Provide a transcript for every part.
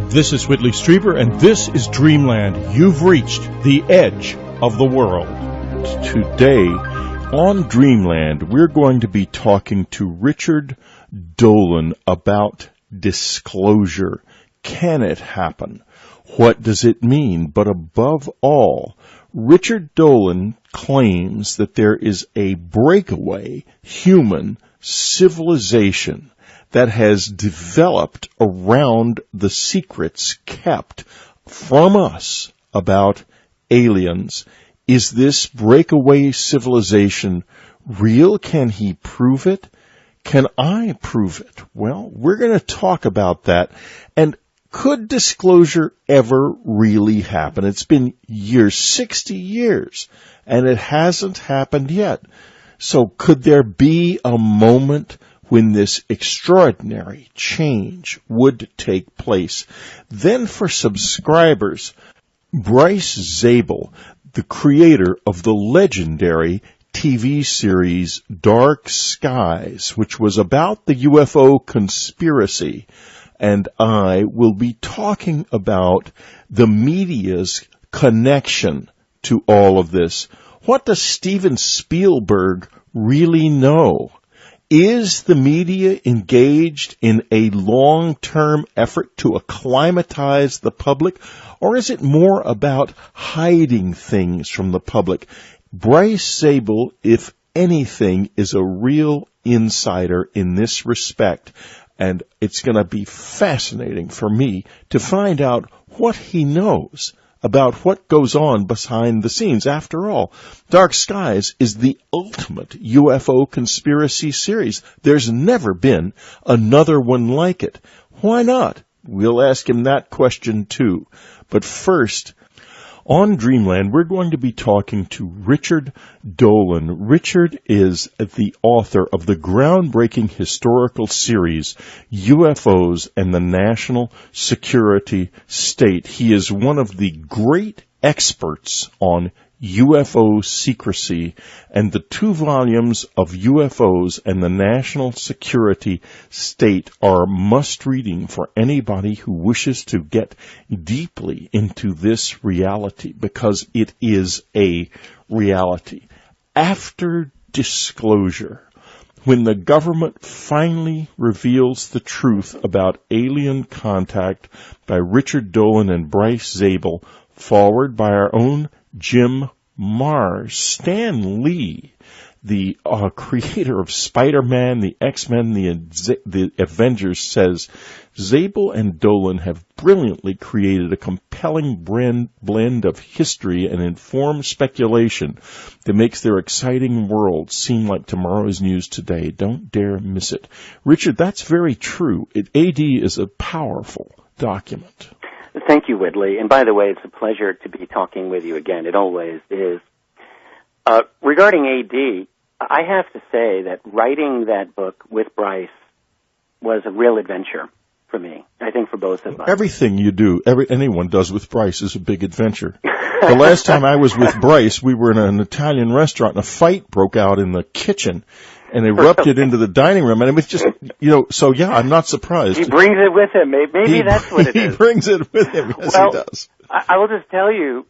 This is Whitley Strieber, and this is Dreamland. You've reached the edge of the world. Today, on Dreamland, we're going to be talking to Richard Dolan about disclosure. Can it happen? What does it mean? But above all, Richard Dolan claims that there is a breakaway human civilization that has developed around the secrets kept from us about aliens. Is this breakaway civilization real? Can he prove it? Can I prove it? Well, we're going to talk about that. And could disclosure ever really happen? It's been years, 60 years, and it hasn't happened yet. So could there be a moment when this extraordinary change would take place? Then for subscribers, Bryce Zabel, the creator of the legendary TV series Dark Skies, which was about the UFO conspiracy, and I will be talking about the media's connection to all of this. What does Steven Spielberg really know? Is the media engaged in a long-term effort to acclimatize the public, or is it more about hiding things from the public? Bryce Zabel, if anything, is a real insider in this respect, and it's going to be fascinating for me to find out what he knows about what goes on behind the scenes. After all, Dark Skies is the ultimate UFO conspiracy series. There's never been another one like it. Why not? We'll ask him that question too. But first, on Dreamland, we're going to be talking to Richard Dolan. Richard is the author of the groundbreaking historical series, UFOs and the National Security State. He is one of the great experts on UFO secrecy, and the 2 volumes of UFOs and the National Security State are must-reading for anybody who wishes to get deeply into this reality, because it is a reality. After disclosure, when the government finally reveals the truth about alien contact by Richard Dolan and Bryce Zabel, forward by our own Jim Marrs, Stan Lee, the creator of Spider-Man, the X-Men, the Avengers, says Zabel and Dolan have brilliantly created a compelling blend of history and informed speculation that makes their exciting world seem like tomorrow's news today. Don't dare miss it. Richard, that's very true. AD is a powerful document. Thank you, Whitley. And by the way, it's a pleasure to be talking with you again. It always is. Regarding AD, I have to say that writing that book with Bryce was a real adventure for me. I think for both of us. Everything you do, anyone does with Bryce is a big adventure. The last time I was with Bryce, we were in an Italian restaurant and a fight broke out in the kitchen and erupted into the dining room. And it was just, so yeah, I'm not surprised. He brings it with him. Maybe that's what it is. He brings it with him. Yes, well, he does. I will just tell you,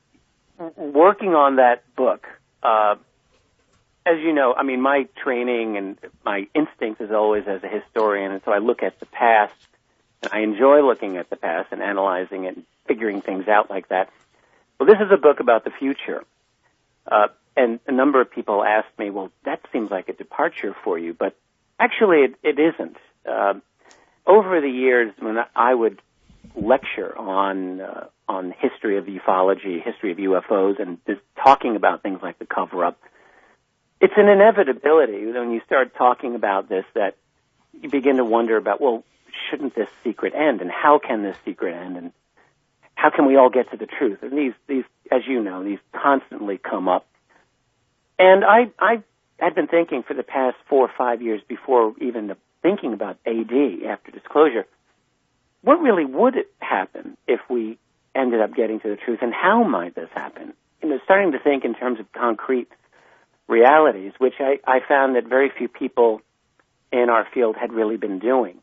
working on that book, as you know, I mean, my training and my instinct is always as a historian, and so I look at the past, and I enjoy looking at the past and analyzing it and figuring things out like that. Well, this is a book about the future. And a number of people asked me, well, that seems like a departure for you, but actually it isn't. Over the years, when I would lecture on history of ufology, history of UFOs, and just talking about things like the cover-up, it's an inevitability when you start talking about this that you begin to wonder about, well, shouldn't this secret end, and how can this secret end, and how can we all get to the truth? And these, as you know, these constantly come up. And I had been thinking for the past 4 or 5 years before even thinking about AD after disclosure, what really would happen if we ended up getting to the truth, and how might this happen? Starting to think in terms of concrete realities, which I found that very few people in our field had really been doing.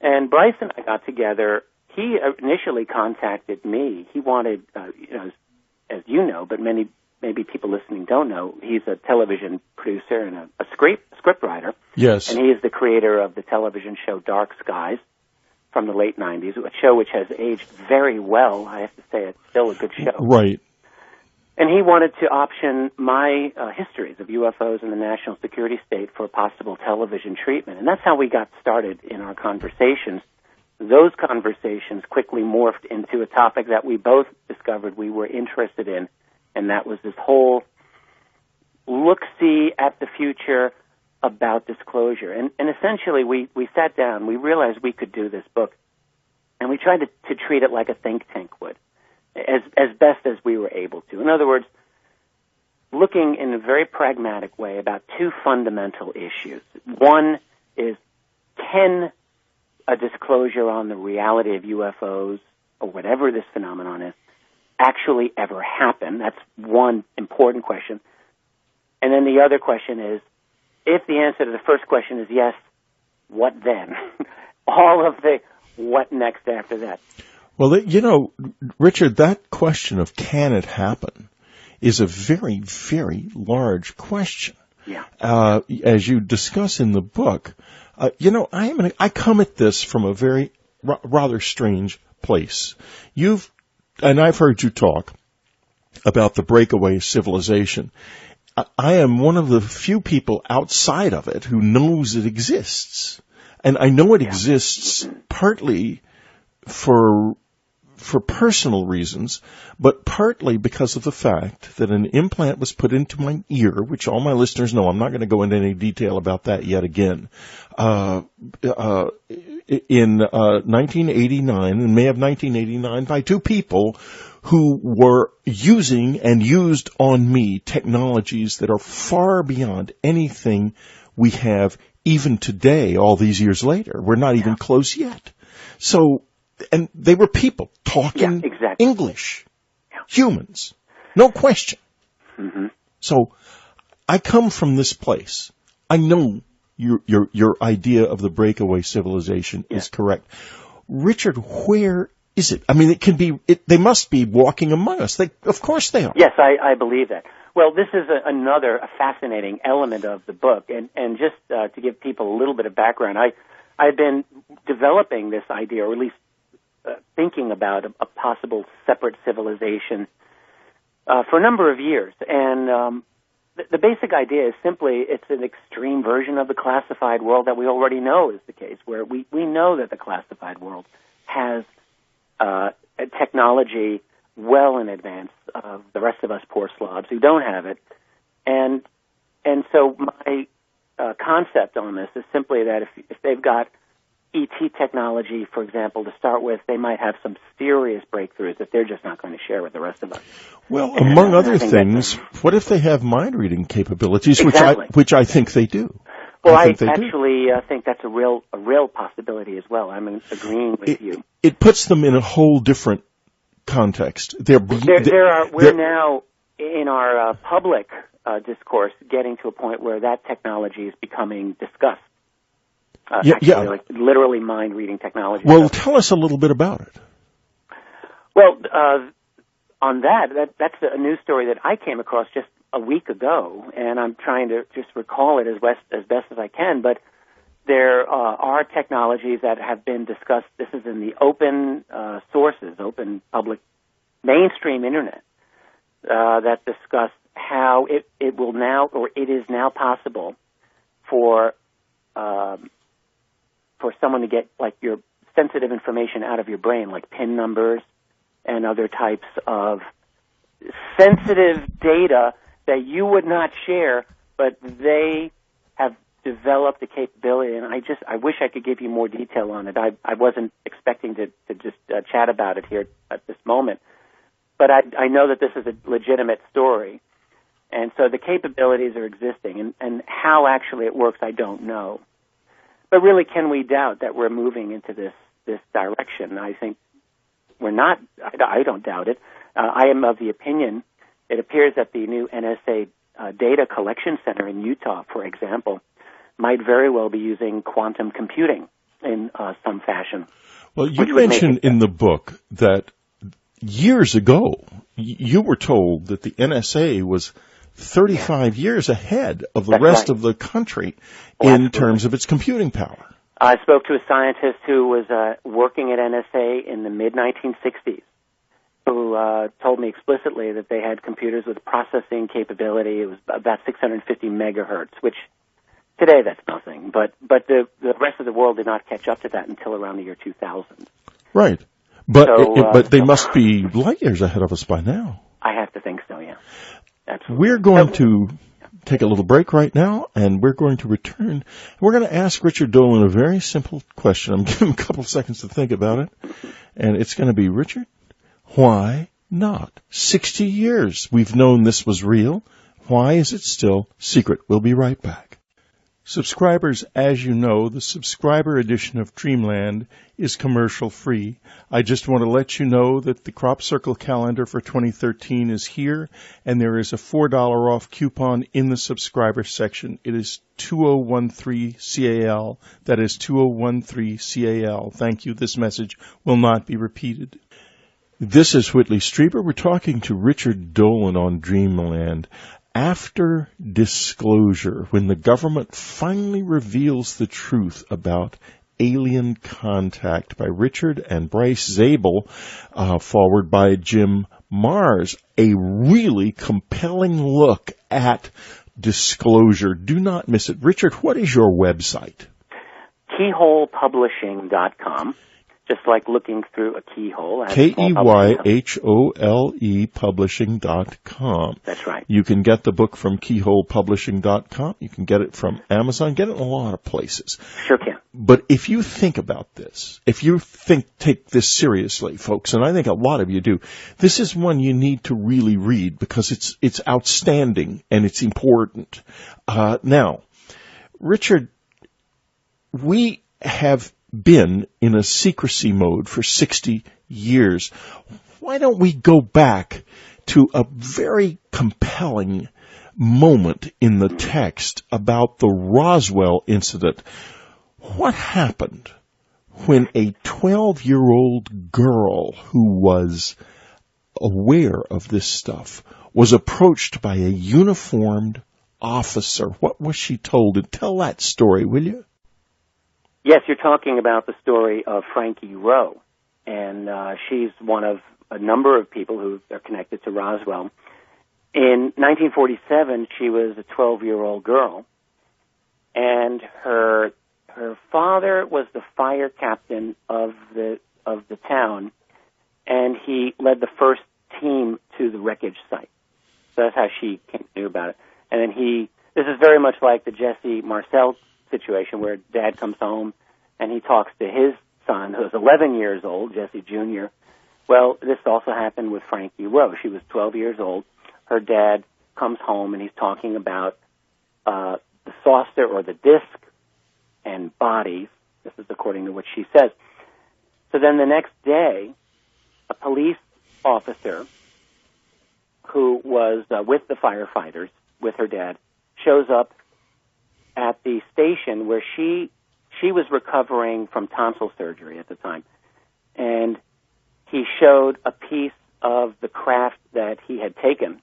And Bryce and I got together. he initially contacted me. He wanted, as you know, but maybe people listening don't know, he's a television producer and a script writer. Yes. And he is the creator of the television show Dark Skies from the late 90s, a show which has aged very well. I have to say it's still a good show. Right. And he wanted to option my histories of UFOs in the national security state for possible television treatment. And that's how we got started in our conversations. Those conversations quickly morphed into a topic that we both discovered we were interested in, and that was this whole look-see at the future about disclosure. And essentially, we sat down, we realized we could do this book, and we tried to treat it like a think tank would, as best as we were able to. In other words, looking in a very pragmatic way about two fundamental issues. One is, can a disclosure on the reality of UFOs, or whatever this phenomenon is, actually ever happen? That's one important question. And then the other question is, if the answer to the first question is yes, what then? All of the what next after that. Well, Richard, that question of can it happen is a very, very large question. Yeah. As you discuss in the book, I come at this from a very rather strange place. And I've heard you talk about the breakaway civilization. I am one of the few people outside of it who knows it exists. And I know it exists partly for personal reasons, but partly because of the fact that an implant was put into my ear, which all my listeners know. I'm not going to go into any detail about that yet again. In 1989, in May of 1989, by two people who were using and used on me technologies that are far beyond anything we have even today, all these years later. We're not even close yet. So, and they were people talking English, humans, no question. Mm-hmm. So I come from this place. I know your idea of the breakaway civilization is correct. Richard, where is it? I mean, it can be, they must be walking among us. Of course they are. Yes, I believe that. Well, this is another fascinating element of the book. And just to give people a little bit of background, I've been developing this idea, or at least thinking about a possible separate civilization for a number of years. And the basic idea is simply it's an extreme version of the classified world that we already know is the case, where we know that the classified world has technology well in advance of the rest of us poor slobs who don't have it. And so my concept on this is simply that if they've got ET technology, for example, to start with, they might have some serious breakthroughs that they're just not going to share with the rest of us. Well, among other things, what if they have mind-reading capabilities, which I think they do? Well, I actually think that's a real possibility as well. I'm agreeing with you. It puts them in a whole different context. We're now in our public discourse getting to a point where that technology is becoming discussed. Like literally mind-reading technology. Well, tell us a little bit about it. Well, on that's a news story that I came across just a week ago, and I'm trying to just recall it as best as I can. But there are technologies that have been discussed. This is in the open sources, open public mainstream internet, that discuss how it will now, or it is now possible for someone to get like your sensitive information out of your brain, like PIN numbers and other types of sensitive data that you would not share, but they have developed the capability. And I wish I could give you more detail on it. I wasn't expecting to just chat about it here at this moment, but I know that this is a legitimate story. And so the capabilities are existing, and how actually it works, I don't know. But really, can we doubt that we're moving into this direction? I think we're not. I don't doubt it. I am of the opinion, it appears that the new NSA data collection center in Utah, for example, might very well be using quantum computing in some fashion. Well, you mentioned in the book that years ago, you were told that the NSA was 35 years ahead of the rest of the country in terms of its computing power. I spoke to a scientist who was working at NSA in the mid-1960s, who told me explicitly that they had computers with processing capability. It was about 650 megahertz, which today that's nothing. But the rest of the world did not catch up to that until around the year 2000. Right. But they must be light years ahead of us by now. I have to think so, yeah. Absolutely. We're going to take a little break right now, and we're going to return. We're going to ask Richard Dolan a very simple question. I'm giving him a couple of seconds to think about it. And it's going to be, Richard, why not? 60 years we've known this was real. Why is it still secret? We'll be right back. Subscribers, as you know, the subscriber edition of Dreamland is commercial free. I just want to let you know that the Crop Circle calendar for 2013 is here, and there is a $4 off coupon in the subscriber section. It is 2013CAL. That is 2013CAL. Thank you. This message will not be repeated. This is Whitley Strieber. We're talking to Richard Dolan on Dreamland. After disclosure, when the government finally reveals the truth about alien contact by Richard and Bryce Zabel, forward by Jim Mars, a really compelling look at disclosure. Do not miss it. Richard, what is your website? KeyholePublishing.com. Just like looking through a keyhole. KEYHOLE Publishing.com. That's right. You can get the book from KeyholePublishing.com. You can get it from Amazon. Get it in a lot of places. Sure can. But if you think about this, take this seriously, folks, and I think a lot of you do, this is one you need to really read because it's outstanding and it's important. Now, Richard, we have been in a secrecy mode for 60 years. Why don't we go back to a very compelling moment in the text about the Roswell incident? What happened when a 12-year-old girl who was aware of this stuff was approached by a uniformed officer? What was she told? And tell that story, will you? Yes, you're talking about the story of Frankie Rowe, and she's one of a number of people who are connected to Roswell. In 1947, she was a 12-year-old girl, and her father was the fire captain of the town, and he led the first team to the wreckage site. So that's how she knew about it. And then this is very much like the Jesse Marcel situation where Dad comes home and he talks to his son, who's 11 years old, Jesse Jr. Well, this also happened with Frankie Rowe. She was 12 years old. Her dad comes home and he's talking about the saucer or the disc and bodies. This is according to what she says. So then the next day, a police officer who was with the firefighters, with her dad, shows up at the station where she was recovering from tonsil surgery at the time. And he showed a piece of the craft that he had taken.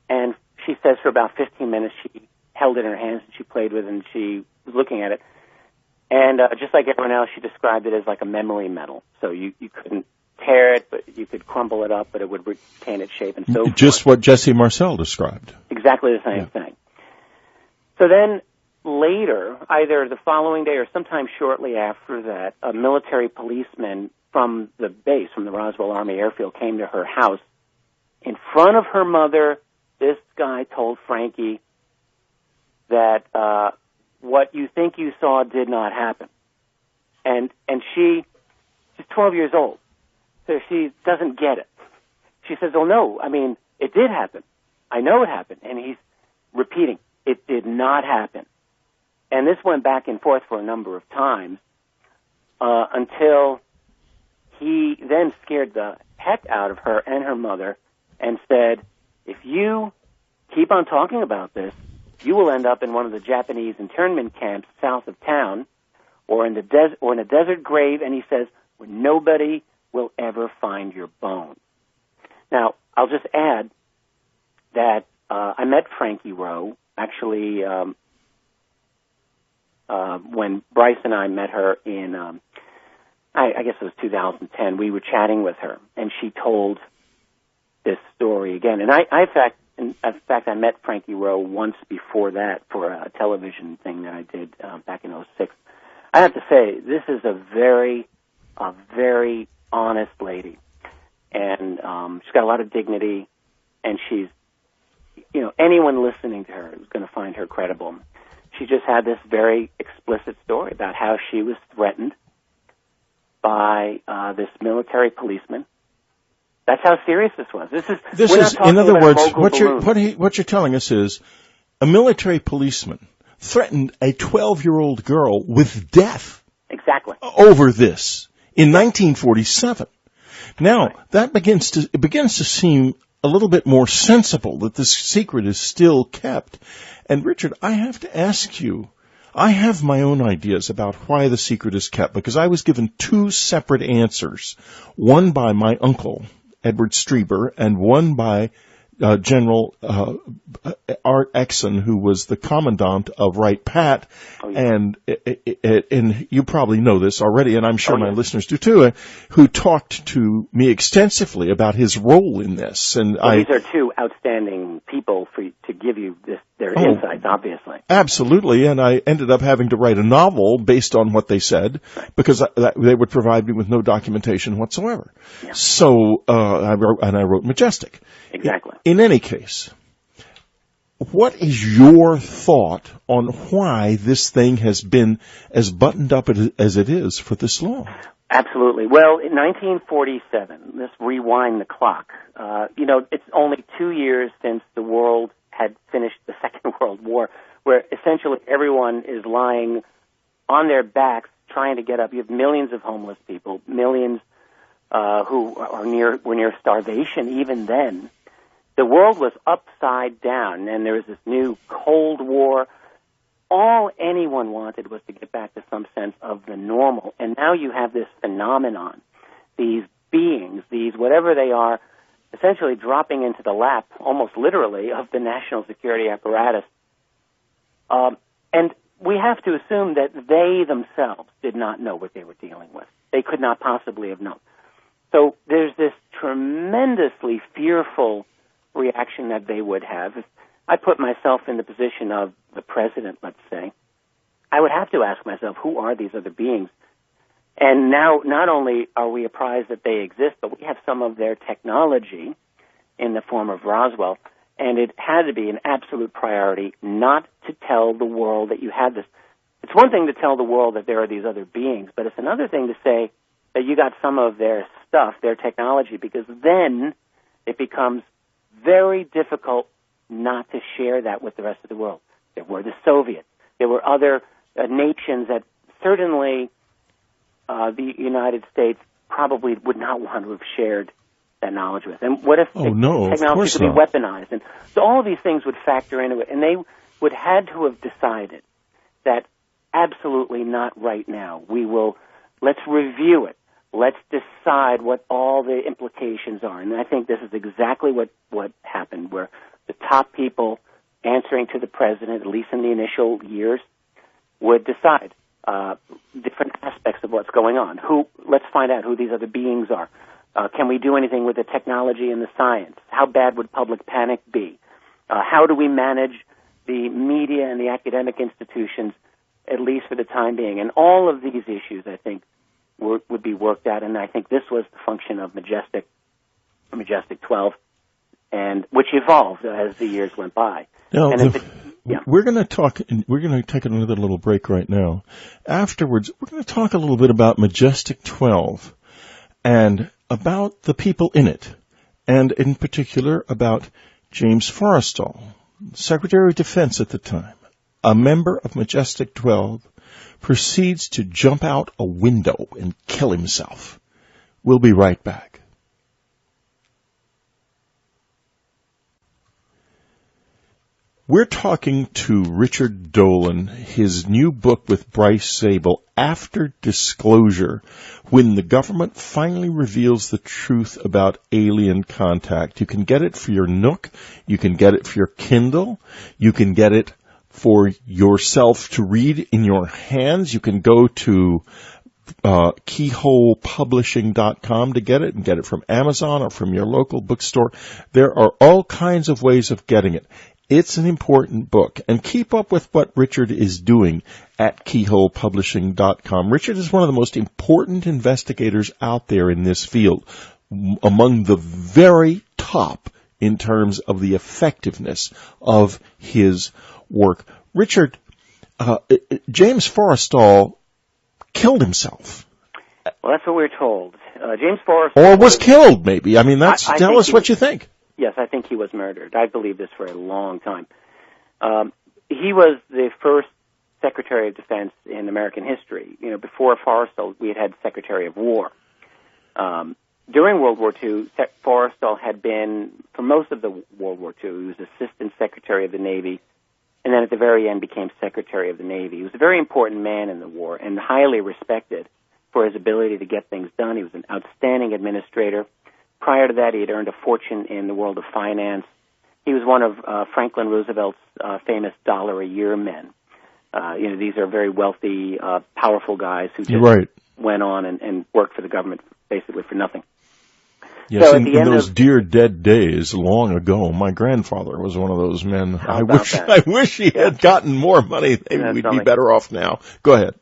And she says for about 15 minutes she held it in her hands and she played with it and she was looking at it. And just like everyone else, she described it as like a memory medal. So you couldn't tear it, but you could crumble it up, but it would retain its shape and so forth. Just what Jesse Marcel described. Exactly the same thing. So then later, either the following day or sometime shortly after that, a military policeman from the base, from the Roswell Army Airfield, came to her house. In front of her mother, this guy told Frankie that what you think you saw did not happen. And she's 12 years old, so she doesn't get it. She says, oh, no, I mean, it did happen. I know it happened. And he's repeating, it did not happen. And this went back and forth for a number of times until he then scared the heck out of her and her mother and said, if you keep on talking about this, you will end up in one of the Japanese internment camps south of town or in a desert grave. And he says, where nobody will ever find your bones. Now, I'll just add that I met Frankie Rowe, actually, when Bryce and I met her in, I guess it was 2010, we were chatting with her, and she told this story again. And in fact, I met Frankie Rowe once before that for a television thing that I did back in '06. I have to say, this is a very honest lady, and she's got a lot of dignity, and she's, anyone listening to her is going to find her credible. She just had this very explicit story about how she was threatened by this military policeman. That's how serious this was. This is in other words, what you're telling us is a military policeman threatened a 12-year-old girl with death. Exactly. Over this in 1947. Now, that begins to seem a little bit more sensible that this secret is still kept. And Richard, I have to ask you, I have my own ideas about why the secret is kept, because I was given two separate answers, one by my uncle, Edward Strieber, and one by General Art Exon, who was the commandant of Wright Pat, and you probably know this already, and I'm sure my listeners do too, who talked to me extensively about his role in this. And these are two outstanding people to give you their insights, obviously. Absolutely, and I ended up having to write a novel based on what they said, because they would provide me with no documentation whatsoever. Yeah. So I wrote Majestic. Exactly. In any case, what is your thought on why this thing has been as buttoned up as it is for this long? Absolutely. Well, in 1947, let's rewind the clock. It's only 2 years since the world had finished the Second World War, where essentially everyone is lying on their backs trying to get up. You have millions of homeless people, millions who were near starvation even then. The world was upside down, and there was this new Cold War. All anyone wanted was to get back to some sense of the normal. And now you have this phenomenon, these beings, these whatever they are, essentially dropping into the lap, almost literally, of the national security apparatus. And we have to assume that they themselves did not know what they were dealing with. They could not possibly have known. So there's this tremendously fearful reaction that they would have. If I put myself in the position of the president, let's say, I would have to ask myself, who are these other beings? And now not only are we apprised that they exist, but we have some of their technology in the form of Roswell, and it had to be an absolute priority not to tell the world that you had this. It's one thing to tell the world that there are these other beings, but it's another thing to say that you got some of their stuff, their technology, because then it becomes very difficult not to share that with the rest of the world. There were the Soviets. There were other nations that certainly the United States probably would not want to have shared that knowledge with. And what if technology could be weaponized? And so all of these things would factor into it. And they would had to have decided that absolutely not right now. Let's review it. Let's decide what all the implications are. And I think this is exactly what happened, where the top people answering to the president, at least in the initial years, would decide different aspects of what's going on. Let's find out who these other beings are. Can we do anything with the technology and the science? How bad would public panic be? How do we manage the media and the academic institutions, at least for the time being? And all of these issues, I think, would be worked out, and I think this was the function of Majestic 12, and which evolved as the years went by. Now, we're going to talk. We're going to take another little break right now. Afterwards, we're going to talk a little bit about Majestic 12 and about the people in it, and in particular about James Forrestal, Secretary of Defense at the time, a member of Majestic 12. Proceeds to jump out a window and kill himself. We'll be right back. We're talking to Richard Dolan, his new book with Bryce Zabel, After Disclosure, when the government finally reveals the truth about alien contact. You can get it for your Nook. You can get it for your Kindle. You can get it for yourself to read in your hands. You can go to keyholepublishing.com to get it, and get it from Amazon or from your local bookstore. There are all kinds of ways of getting it. It's an important book, and keep up with what Richard is doing at keyholepublishing.com. Richard is one of the most important investigators out there in this field, among the very top in terms of the effectiveness of his work. Richard, James Forrestal killed himself. Well, that's what we're told. James Forrestal... Or was killed, maybe. I mean, tell us what you think. Yes, I think he was murdered. I believe this for a long time. He was the first Secretary of Defense in American history. You know, before Forrestal, we had Secretary of War. During World War II, Forrestal had been, for most of the World War II, he was Assistant Secretary of the Navy, and then at the very end became Secretary of the Navy. He was a very important man in the war and highly respected for his ability to get things done. He was an outstanding administrator. Prior to that, he had earned a fortune in the world of finance. He was one of Franklin Roosevelt's famous $1-a-year men. These are very wealthy, powerful guys who just went on and worked for the government basically for nothing. Yes, so in those dear dead days, long ago, my grandfather was one of those men. I wish he had gotten more money. Maybe we'd be better off now. Go ahead.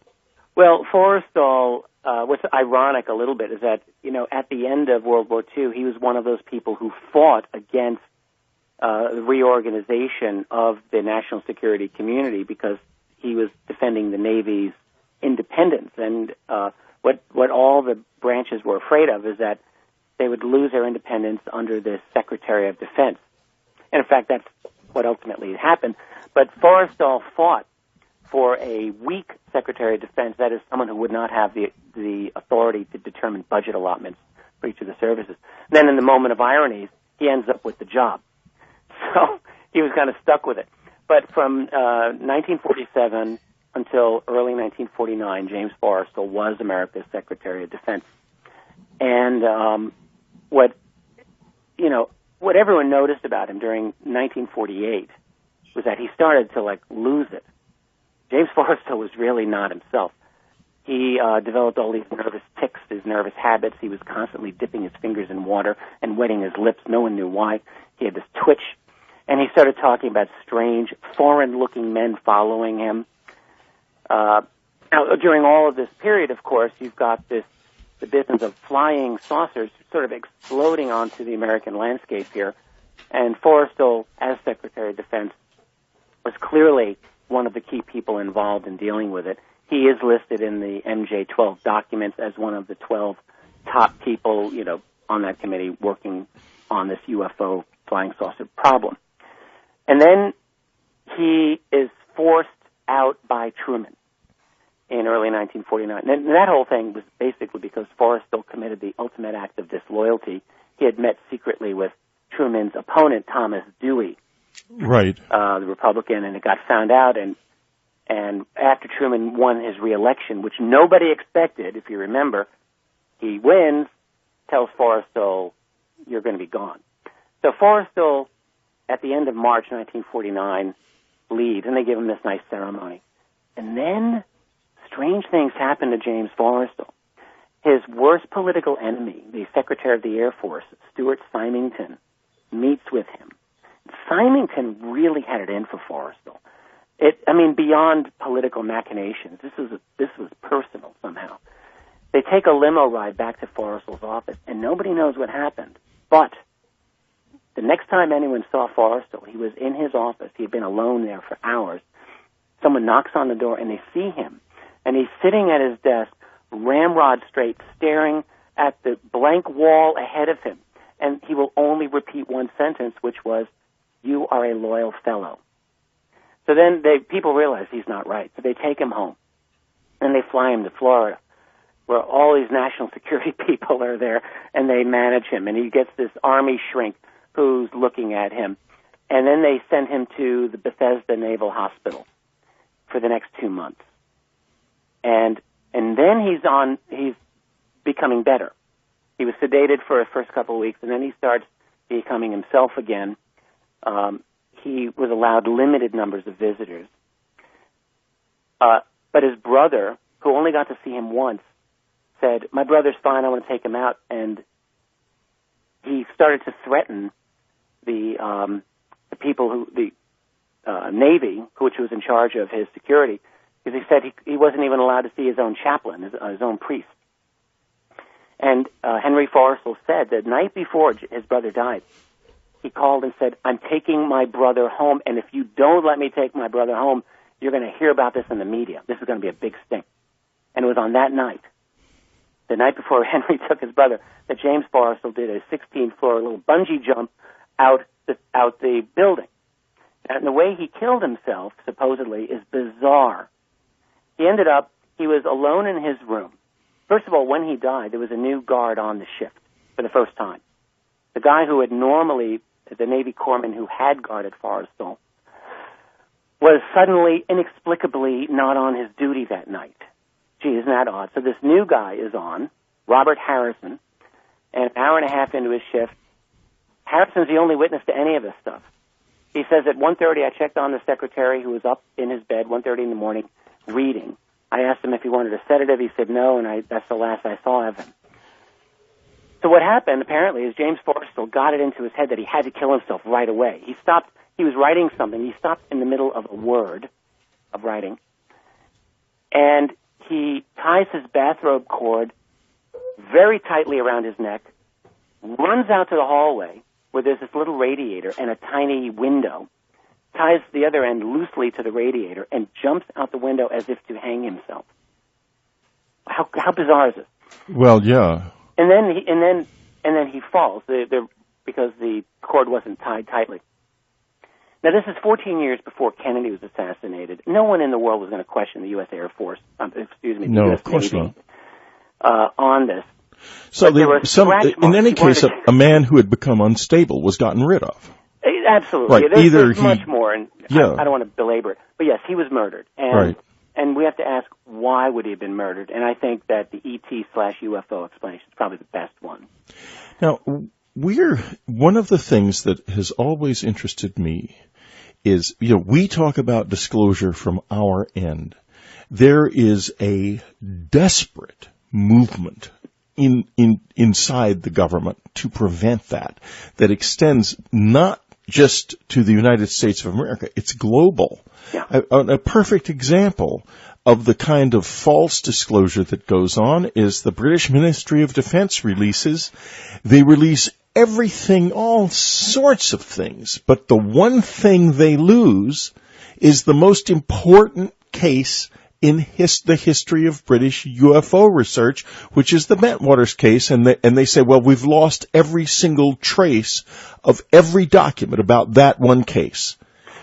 Well, Forrestal, what's ironic a little bit is that, at the end of World War II, he was one of those people who fought against the reorganization of the national security community because he was defending the Navy's independence. And what all the branches were afraid of is that they would lose their independence under the Secretary of Defense. And, in fact, that's what ultimately happened. But Forrestal fought for a weak Secretary of Defense, that is, someone who would not have the authority to determine budget allotments for each of the services. Then, in the moment of ironies, he ends up with the job. So he was kind of stuck with it. But from 1947 until early 1949, James Forrestal was America's Secretary of Defense. And what everyone noticed about him during 1948 was that he started to lose it. James Forrestal was really not himself. He developed all these nervous tics, his nervous habits. He was constantly dipping his fingers in water and wetting his lips. No one knew why. He had this twitch. And he started talking about strange, foreign-looking men following him. Now, during all of this period, of course, you've got the business of flying saucers sort of exploding onto the American landscape here. And Forrestal, as Secretary of Defense, was clearly one of the key people involved in dealing with it. He is listed in the MJ-12 documents as one of the 12 top people, on that committee working on this UFO flying saucer problem. And then he is forced out by Truman in early 1949. And that whole thing was basically because Forrestal committed the ultimate act of disloyalty. He had met secretly with Truman's opponent, Thomas Dewey, the Republican, and it got found out. And after Truman won his re-election, which nobody expected, if you remember, he wins, tells Forrestal, "You're going to be gone." So Forrestal, at the end of March 1949, leaves, and they give him this nice ceremony. And then strange things happen to James Forrestal. His worst political enemy, the Secretary of the Air Force, Stuart Symington, meets with him. Symington really had it in for Forrestal. Beyond political machinations, this was personal somehow. They take a limo ride back to Forrestal's office, and nobody knows what happened. But the next time anyone saw Forrestal, he was in his office. He had been alone there for hours. Someone knocks on the door, and they see him. And he's sitting at his desk, ramrod straight, staring at the blank wall ahead of him. And he will only repeat one sentence, which was, "You are a loyal fellow." So then people realize he's not right. So they take him home. And they fly him to Florida, where all these national security people are there, and they manage him. And he gets this army shrink who's looking at him. And then they sent him to the Bethesda Naval Hospital for the next 2 months. And then he's becoming better. He was sedated for the first couple of weeks, and then he starts becoming himself again. He was allowed limited numbers of visitors. But his brother, who only got to see him once, said, "My brother's fine, I want to take him out." And he started to threaten the people the Navy, which was in charge of his security, because he said he wasn't even allowed to see his own chaplain, his own priest. And Henry Forrestal said the night before his brother died, he called and said, "I'm taking my brother home, and if you don't let me take my brother home, you're going to hear about this in the media. This is going to be a big stink." And it was on that night, the night before Henry took his brother, that James Forrestal did a 16-floor little bungee jump out the building. And the way he killed himself, supposedly, is bizarre. He was alone in his room. First of all, when he died, there was a new guard on the shift for the first time. The guy who had normally, the Navy corpsman who had guarded Forrestal, was suddenly, inexplicably not on his duty that night. Gee, isn't that odd? So this new guy is on, Robert Harrison, and an hour and a half into his shift, Harrison's the only witness to any of this stuff. He says at 1:30, I checked on the secretary who was up in his bed, 1:30 in the morning, reading. I asked him if he wanted a sedative. He said no, and that's the last I saw of him. So what happened, apparently, is James Forrestal got it into his head that he had to kill himself right away. He was writing something. He stopped in the middle of a word of writing, and he ties his bathrobe cord very tightly around his neck, runs out to the hallway where there's this little radiator and a tiny window, ties the other end loosely to the radiator, and jumps out the window as if to hang himself. How bizarre is it? Well, yeah. And then he falls because the cord wasn't tied tightly. Now, this is 14 years before Kennedy was assassinated. No one in the world was going to question the U.S. Air Force, the U.S. Navy, on this. So in any case, a man who had become unstable was gotten rid of. Absolutely. Right. There's much more, and I don't want to belabor it. But yes, he was murdered. And we have to ask, why would he have been murdered? And I think that the ET/UFO explanation is probably the best one. Now, one of the things that has always interested me is, we talk about disclosure from our end. There is a desperate movement inside the government to prevent that extends not just to the United States of America, it's global. Yeah. A perfect example of the kind of false disclosure that goes on is the British Ministry of Defense they release everything, all sorts of things, but the one thing they lose is the most important case in the history of British UFO research, which is the Bentwaters case, and they say, well, we've lost every single trace of every document about that one case.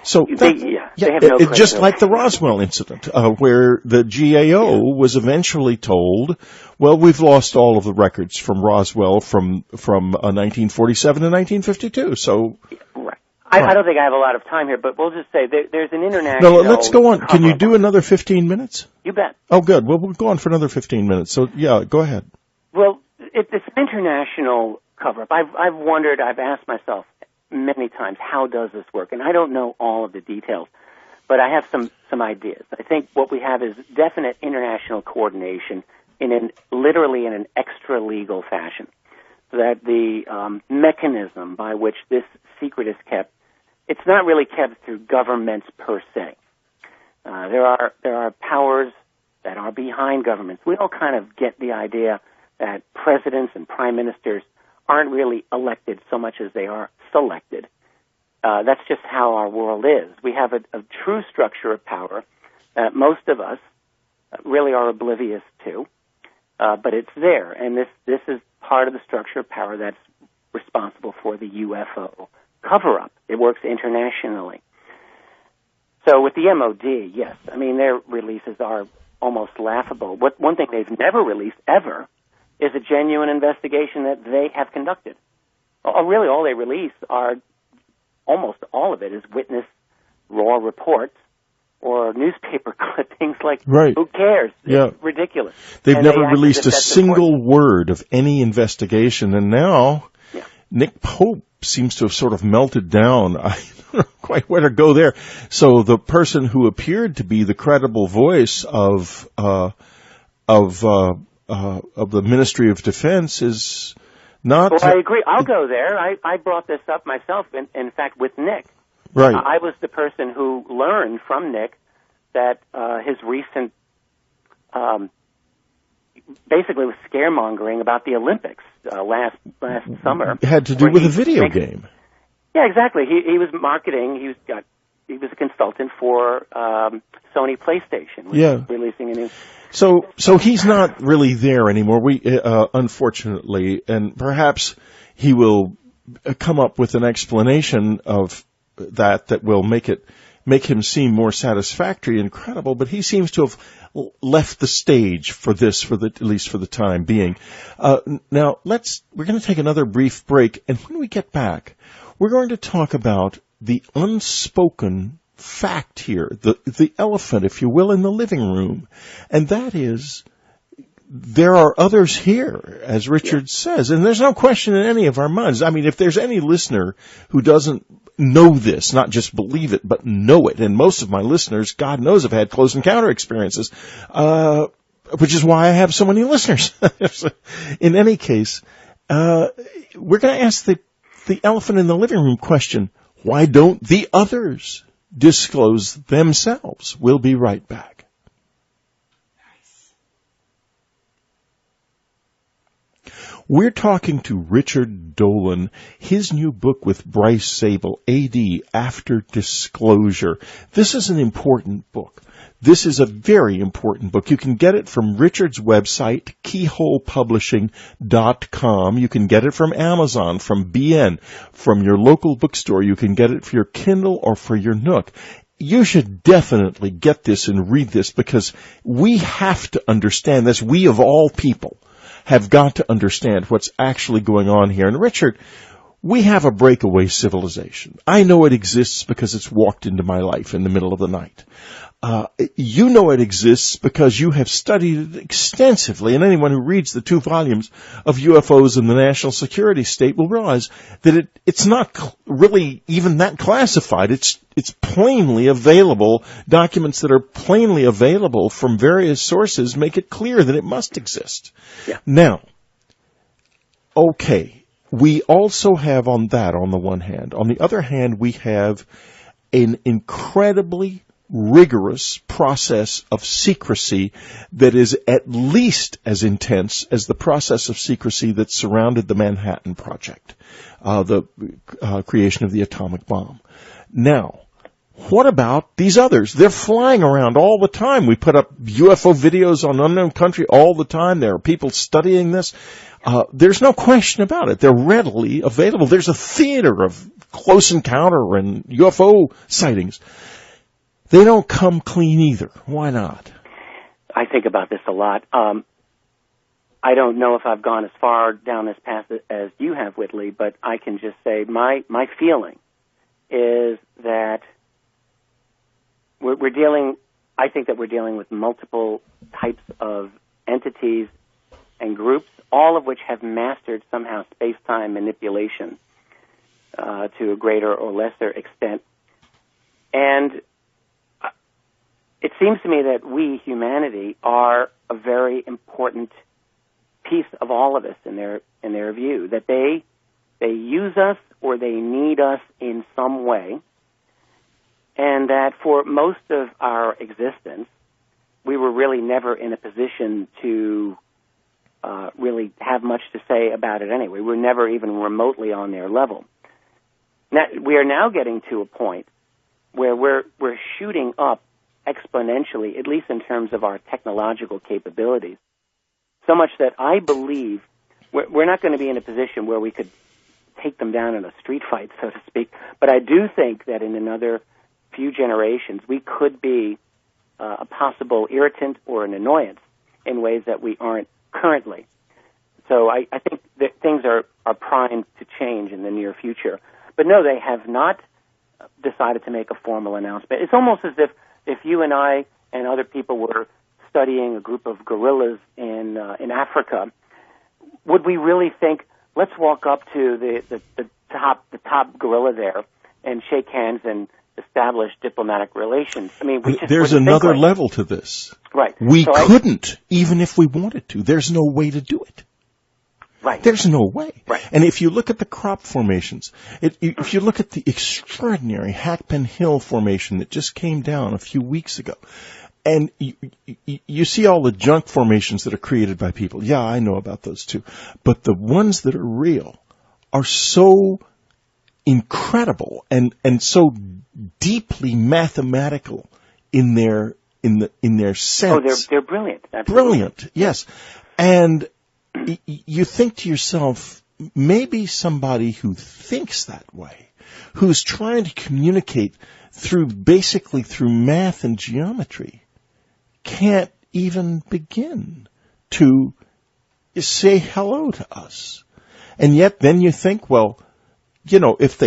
So they have no just like the Roswell incident, where the GAO was eventually told, well, we've lost all of the records from Roswell from 1947 to 1952. So. Right. I don't think I have a lot of time here, but we'll just say there's an international... No, let's go on. Can you do another 15 minutes? You bet. Oh, good. Well, we'll go on for another 15 minutes. So, yeah, go ahead. Well, it's an international cover-up. I've asked myself many times, how does this work? And I don't know all of the details, but I have some ideas. I think what we have is definite international coordination literally in an extra-legal fashion, so that the mechanism by which this secret is kept, it's not really kept through governments per se. There are powers that are behind governments. We all kind of get the idea that presidents and prime ministers aren't really elected so much as they are selected. That's just how our world is. We have a true structure of power that most of us really are oblivious to, but it's there, and this is part of the structure of power that's responsible for the UFO cover-up. It works internationally. So with the MOD, yes, I mean, their releases are almost laughable. One thing they've never released, ever, is a genuine investigation that they have conducted. Really, all they release are almost all of it is witness raw reports or newspaper clippings. Like, right. Who cares? Yeah. It's ridiculous. They've And never they act released as a if that's single important. word of any investigation, and now Yeah. Nick Pope seems to have sort of melted down. I don't know quite where to go there. So the person who appeared to be the credible voice of the Ministry of Defense is not. Well, I agree. I'll go there. I brought this up myself, in fact, with Nick. Right. I was the person who learned from Nick that his recent, basically was scaremongering about the Olympics last summer. It had to do with a video game. Yeah, exactly. He was marketing. He was a consultant for Sony PlayStation, which is releasing a new. So he's not really there anymore. We unfortunately, and perhaps he will come up with an explanation of that will make him seem more satisfactory and credible. But he seems to have left the stage for this, at least for the time being. Now we're going to take another brief break, and when we get back, we're going to talk about the unspoken fact here, the elephant, if you will, in the living room, and that is there are others here, as Richard says, and there's no question in any of our minds. I mean, if there's any listener who doesn't know this, not just believe it, but know it, and most of my listeners, God knows, have had close encounter experiences, which is why I have so many listeners. In any case, we're going to ask the elephant in the living room question: why don't the others disclose themselves? We'll be right back. We're talking to Richard Dolan, his new book with Bryce Zabel, AD, After Disclosure. This is an important book. This is a very important book. You can get it from Richard's website, keyholepublishing.com. You can get it from Amazon, from BN, from your local bookstore. You can get it for your Kindle or for your Nook. You should definitely get this and read this, because we have to understand this. We, of all people, have got to understand what's actually going on here. And Richard, we have a breakaway civilization. I know it exists because it's walked into my life in the middle of the night. You know it exists because you have studied it extensively, and anyone who reads the 2 volumes of UFOs in the National Security State will realize that it's not really even that classified. It's plainly available. Documents that are plainly available from various sources make it clear that it must exist. Yeah. Now, okay, we also have on the one hand. On the other hand, we have an incredibly rigorous process of secrecy that is at least as intense as the process of secrecy that surrounded the Manhattan Project, the creation of the atomic bomb. Now, what about these others? They're flying around all the time. We put up UFO videos on Unknown Country all the time. There are people studying this. There's no question about it. They're readily available. There's a theater of close encounter and UFO sightings. They don't come clean either. Why not? I think about this a lot. I don't know if I've gone as far down this path as you have, Whitley, but I can just say my feeling is that I think that we're dealing with multiple types of entities and groups, all of which have mastered somehow space-time manipulation to a greater or lesser extent. And it seems to me that we, humanity, are a very important piece of all of us in their view, that they use us or they need us in some way, and that for most of our existence, we were really never in a position to really have much to say about it anyway. We were never even remotely on their level. Now, we are now getting to a point where we're shooting up exponentially, at least in terms of our technological capabilities, so much that I believe we're not going to be in a position where we could take them down in a street fight, so to speak, but I do think that in another few generations we could be a possible irritant or an annoyance in ways that we aren't currently. So I think that things are primed to change in the near future. But no, they have not decided to make a formal announcement. It's almost as if you and I and other people were studying a group of gorillas in Africa, would we really think, let's walk up to the top gorilla there and shake hands and establish diplomatic relations? I mean, there's another level to this. Right. We couldn't, even if we wanted to. There's no way to do it. Right. There's no way. Right. And if you look at the crop formations, if you look at the extraordinary Hackpen Hill formation that just came down a few weeks ago, and you see all the junk formations that are created by people. Yeah, I know about those too. But the ones that are real are so incredible and so deeply mathematical in their sense. Oh, they're brilliant. Absolutely. Brilliant, yes. And you think to yourself, maybe somebody who thinks that way, who's trying to communicate through math and geometry, can't even begin to say hello to us. And yet then you think, well, if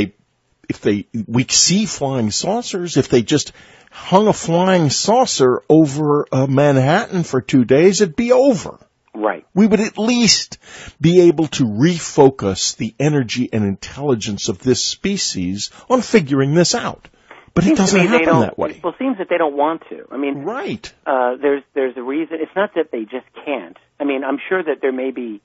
we see flying saucers, if they just hung a flying saucer over Manhattan for 2 days, it'd be over. Right. We would at least be able to refocus the energy and intelligence of this species on figuring this out. But it doesn't happen that way. Well, it seems that they don't want to. I mean, right. There's a reason. It's not that they just can't. I mean, I'm sure that there may be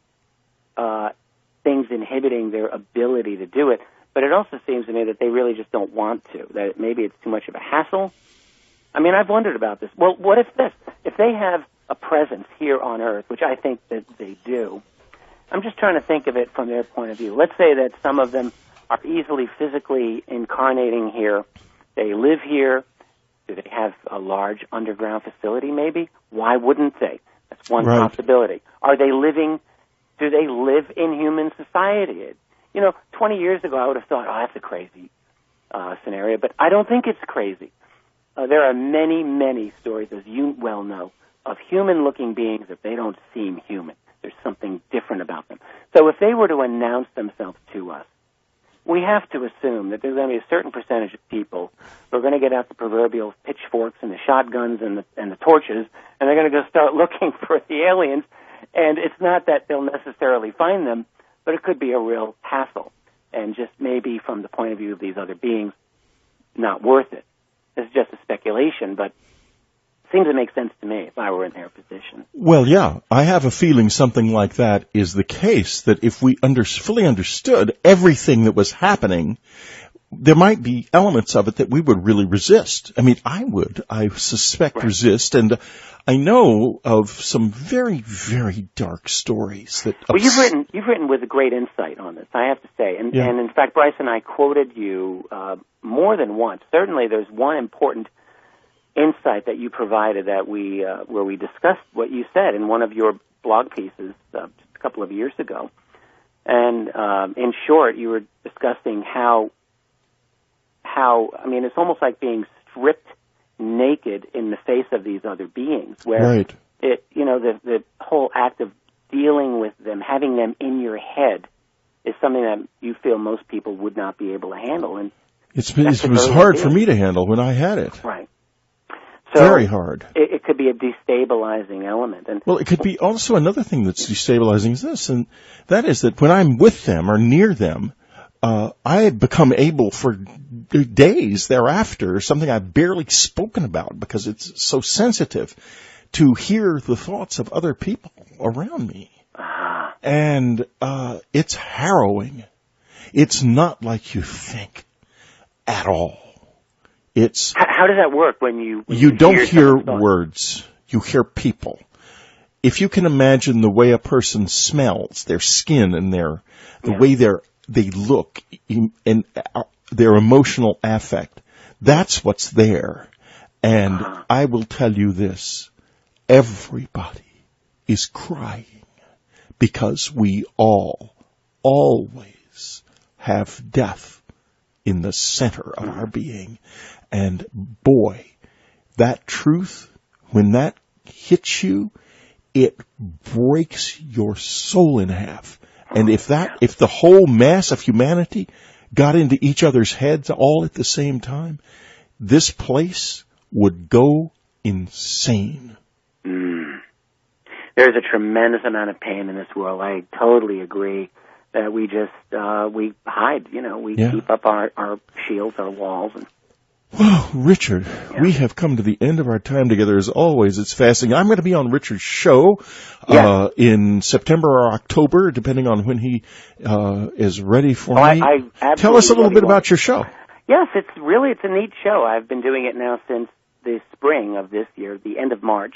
things inhibiting their ability to do it, but it also seems to me that they really just don't want to, that maybe it's too much of a hassle. I mean, I've wondered about this. Well, what if they have a presence here on Earth, which I think that they do. I'm just trying to think of it from their point of view. Let's say that some of them are easily physically incarnating here. They live here. Do they have a large underground facility maybe? Why wouldn't they? That's one possibility. Do they live in human society? 20 years ago I would have thought, that's a crazy scenario, but I don't think it's crazy. There are many, many stories, as you well know, of human-looking beings that they don't seem human. There's something different about them. So if they were to announce themselves to us, we have to assume that there's going to be a certain percentage of people who are going to get out the proverbial pitchforks and the shotguns and the torches, and they're going to go start looking for the aliens. And it's not that they'll necessarily find them, but it could be a real hassle. And just maybe from the point of view of these other beings, not worth it. This is just a speculation, but seems to make sense to me if I were in their position. Well, yeah, I have a feeling something like that is the case, that if we fully understood everything that was happening, there might be elements of it that we would really resist. I mean, I suspect resist, and I know of some very, very dark stories that... Well, you've written with a great insight on this, I have to say, and in fact, Bryce and I quoted you more than once. Certainly there's one important insight that you provided that where we discussed what you said in one of your blog pieces just a couple of years ago. And in short, you were discussing how I mean, it's almost like being stripped naked in the face of these other beings, where the whole act of dealing with them, having them in your head, is something that you feel most people would not be able to handle. And it was hard for me to handle when I had it. Right. So very hard. It could be a destabilizing element. And well, it could be also another thing that's destabilizing is this, and that is that when I'm with them or near them, I become able for days thereafter, something I've barely spoken about because it's so sensitive, to hear the thoughts of other people around me. And it's harrowing. It's not like you think at all. It's how does that work when you don't hear words, you hear people. If you can imagine the way a person smells, their skin and the way they look and their emotional affect, that's what's there. And I will tell you this, everybody is crying because we all always have death in the center of our being. And boy, that truth, when that hits you, it breaks your soul in half. And if the whole mass of humanity got into each other's heads all at the same time, this place would go insane. There's a tremendous amount of pain in this world. I totally agree that we just, we hide, we keep up our shields, our walls. Well, Richard, we have come to the end of our time together. As always, it's fascinating. I'm going to be on Richard's show in September or October, depending on when he is ready for me. Tell us a little bit about your show. Yes, it's a neat show. I've been doing it now since the spring of this year, the end of March.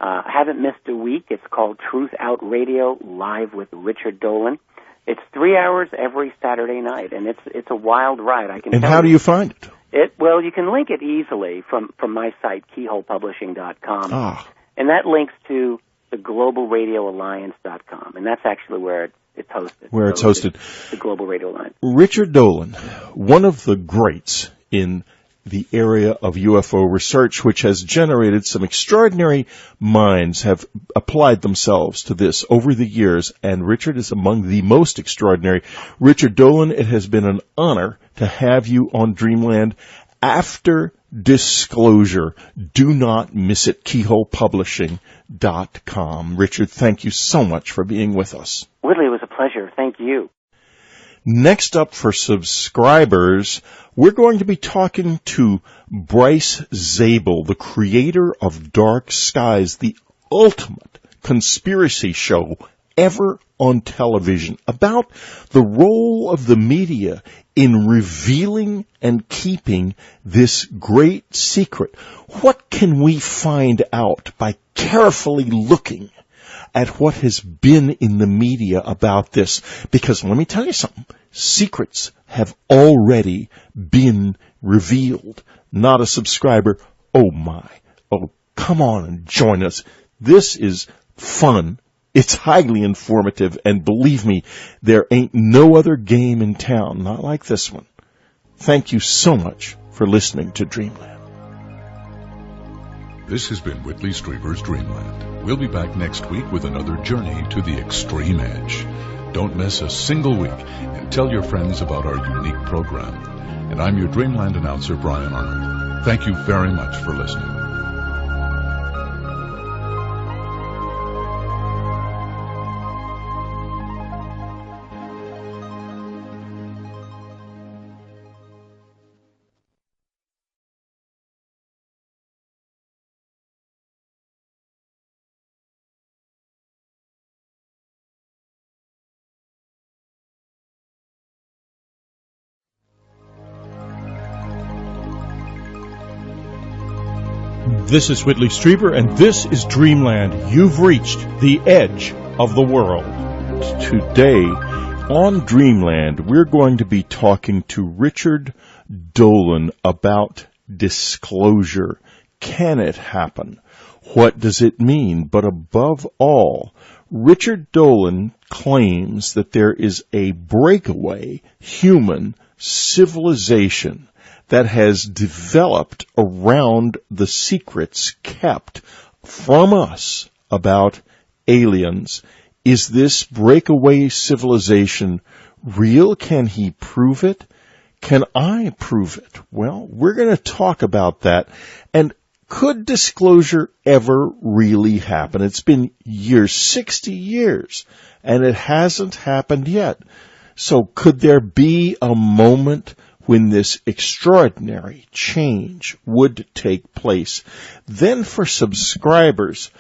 I haven't missed a week. It's called Truth Out Radio, live with Richard Dolan. It's 3 hours every Saturday night, and it's a wild ride. And how do you find it? Well, you can link it easily from my site, keyholepublishing.com. And that links to the globalradioalliance.com, and that's actually where it's hosted. The Global Radio Alliance. Richard Dolan, one of the greats in the area of UFO research, which has generated some extraordinary minds have applied themselves to this over the years, and Richard is among the most extraordinary. Richard Dolan, it has been an honor to have you on Dreamland. After disclosure, do not miss it, keyholepublishing.com. Richard, thank you so much for being with us. Whitley, it was a pleasure. Thank you. Next up for subscribers, we're going to be talking to Bryce Zabel, the creator of Dark Skies, the ultimate conspiracy show ever on television, about the role of the media in revealing and keeping this great secret. What can we find out by carefully looking at what has been in the media about this? Because let me tell you something, secrets have already been revealed. Not a subscriber? Oh my. Oh, come on and join us. This is fun. It's highly informative, and believe me, there ain't no other game in town, not like this one. Thank you so much for listening to Dreamland. This has been Whitley Strieber's Dreamland. We'll be back next week with another journey to the extreme edge. Don't miss a single week, and tell your friends about our unique program. And I'm your Dreamland announcer, Brian Arnold. Thank you very much for listening. This is Whitley Strieber, and this is Dreamland. You've reached the edge of the world. Today, on Dreamland, we're going to be talking to Richard Dolan about disclosure. Can it happen? What does it mean? But above all, Richard Dolan claims that there is a breakaway human civilization that has developed around the secrets kept from us about aliens. Is this breakaway civilization real? Can he prove it? Can I prove it? Well, we're going to talk about that. And could disclosure ever really happen? It's been years, 60 years, and it hasn't happened yet. So could there be a moment when this extraordinary change would take place? Then for subscribers,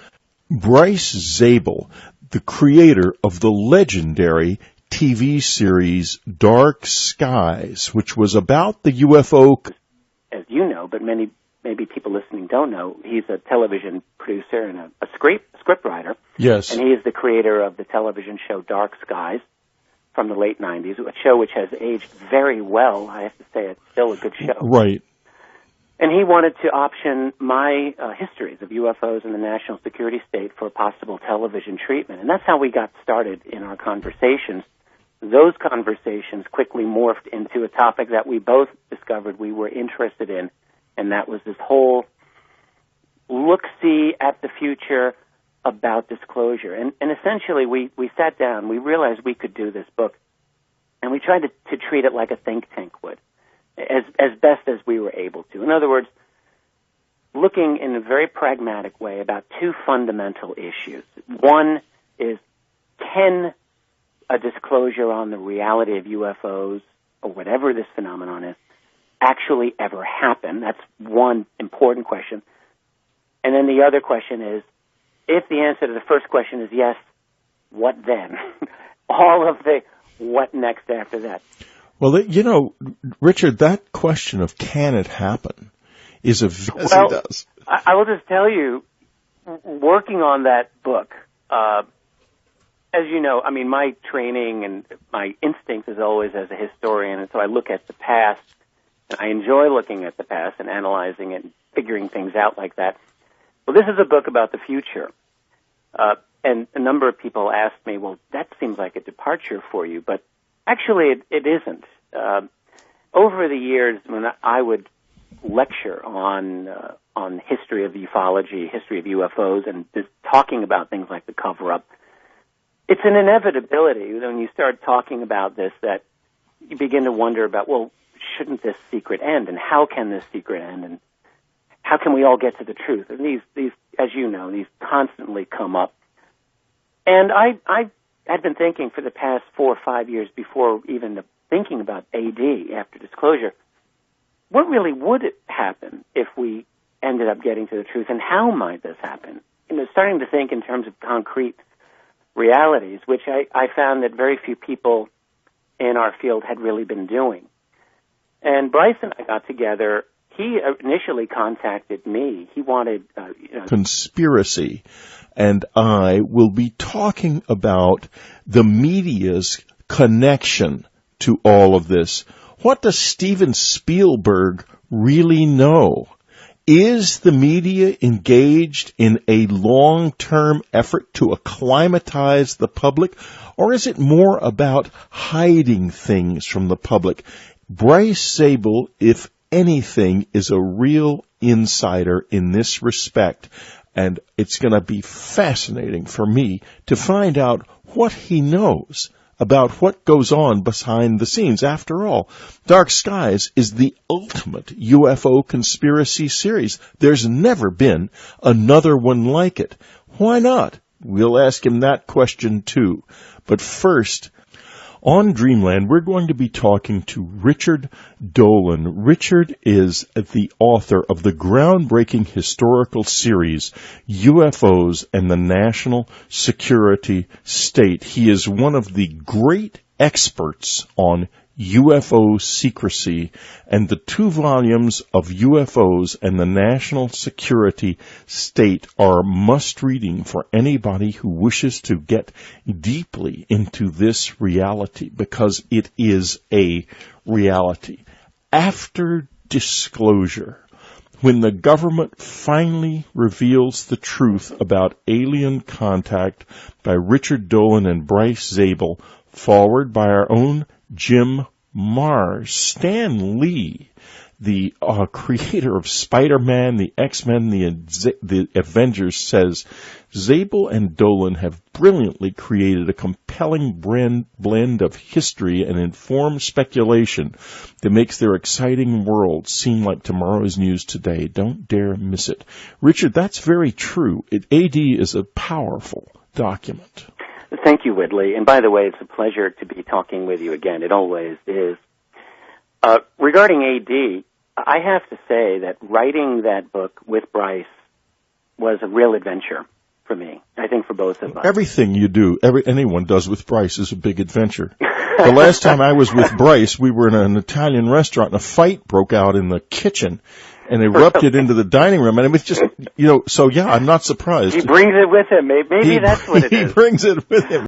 Bryce Zabel, the creator of the legendary TV series Dark Skies, which was about the UFO. As you know, but maybe people listening don't know, he's a television producer and a script writer. Yes. And he is the creator of the television show Dark Skies from the late 90s, a show which has aged very well. I have to say it's still a good show. Right. And he wanted to option my histories of UFOs in the national security state for possible television treatment. And that's how we got started in our conversations. Those conversations quickly morphed into a topic that we both discovered we were interested in, and that was this whole look-see at the future about disclosure. And essentially, we sat down, we realized we could do this book, and and we tried to treat it like a think tank would, as best as we were able to. In other words, looking in a very pragmatic way about two fundamental issues. One is, can a disclosure on the reality of UFOs, or whatever this phenomenon is, actually ever happen? That's one important question. And then the other question is, if the answer to the first question is yes, what then? All of the what next after that. Well, Richard, that question of can it happen is I will just tell you, working on that book, as you know, I mean, my training and my instinct is always as a historian, and so I look at the past, and I enjoy looking at the past and analyzing it and figuring things out like that. Well, this is a book about the future. And a number of people asked me, well, that seems like a departure for you, but actually it isn't. Over the years, when I would lecture on history of ufology, history of UFOs, and just talking about things like the cover-up, it's an inevitability when you start talking about this that you begin to wonder about, well, shouldn't this secret end, and how can this secret end, and how can we all get to the truth? And these, as you know, these constantly come up. And I had been thinking for the past 4 or 5 years before even thinking about AD after disclosure, what really would happen if we ended up getting to the truth, and how might this happen? Starting to think in terms of concrete realities, which I found that very few people in our field had really been doing. And Bryce and I got together. He initially contacted me. He wanted conspiracy, and I will be talking about the media's connection to all of this. What does Steven Spielberg really know? Is the media engaged in a long-term effort to acclimatize the public, or is it more about hiding things from the public? Bryce Zabel, if anything, is a real insider in this respect, and it's going to be fascinating for me to find out what he knows about what goes on behind the scenes. After all, Dark Skies is the ultimate UFO conspiracy series. There's never been another one like it. Why not? We'll ask him that question too. But first, on Dreamland, we're going to be talking to Richard Dolan. Richard is the author of the groundbreaking historical series, UFOs and the National Security State. He is one of the great experts on UFO secrecy, and the 2 volumes of UFOs and the National Security State are must-reading for anybody who wishes to get deeply into this reality, because it is a reality. After disclosure, when the government finally reveals the truth about alien contact by Richard Dolan and Bryce Zabel, forward by our own Jim Mars, Stan Lee, the creator of Spider-Man, the X-Men, the Avengers, says Zabel and Dolan have brilliantly created a compelling blend of history and informed speculation that makes their exciting world seem like tomorrow's news today. Don't dare miss it. Richard, that's very true. AD is a powerful document. Thank you, Whitley. And by the way, it's a pleasure to be talking with you again. It always is. Regarding AD, I have to say that writing that book with Bryce was a real adventure for me. I think for both of us. Everything you do, anyone does with Bryce is a big adventure. The last time I was with Bryce, we were in an Italian restaurant, and a fight broke out in the kitchen and erupted into the dining room. And it was just, so yeah, I'm not surprised. He brings it with him. Maybe that's what it is. He brings it with him.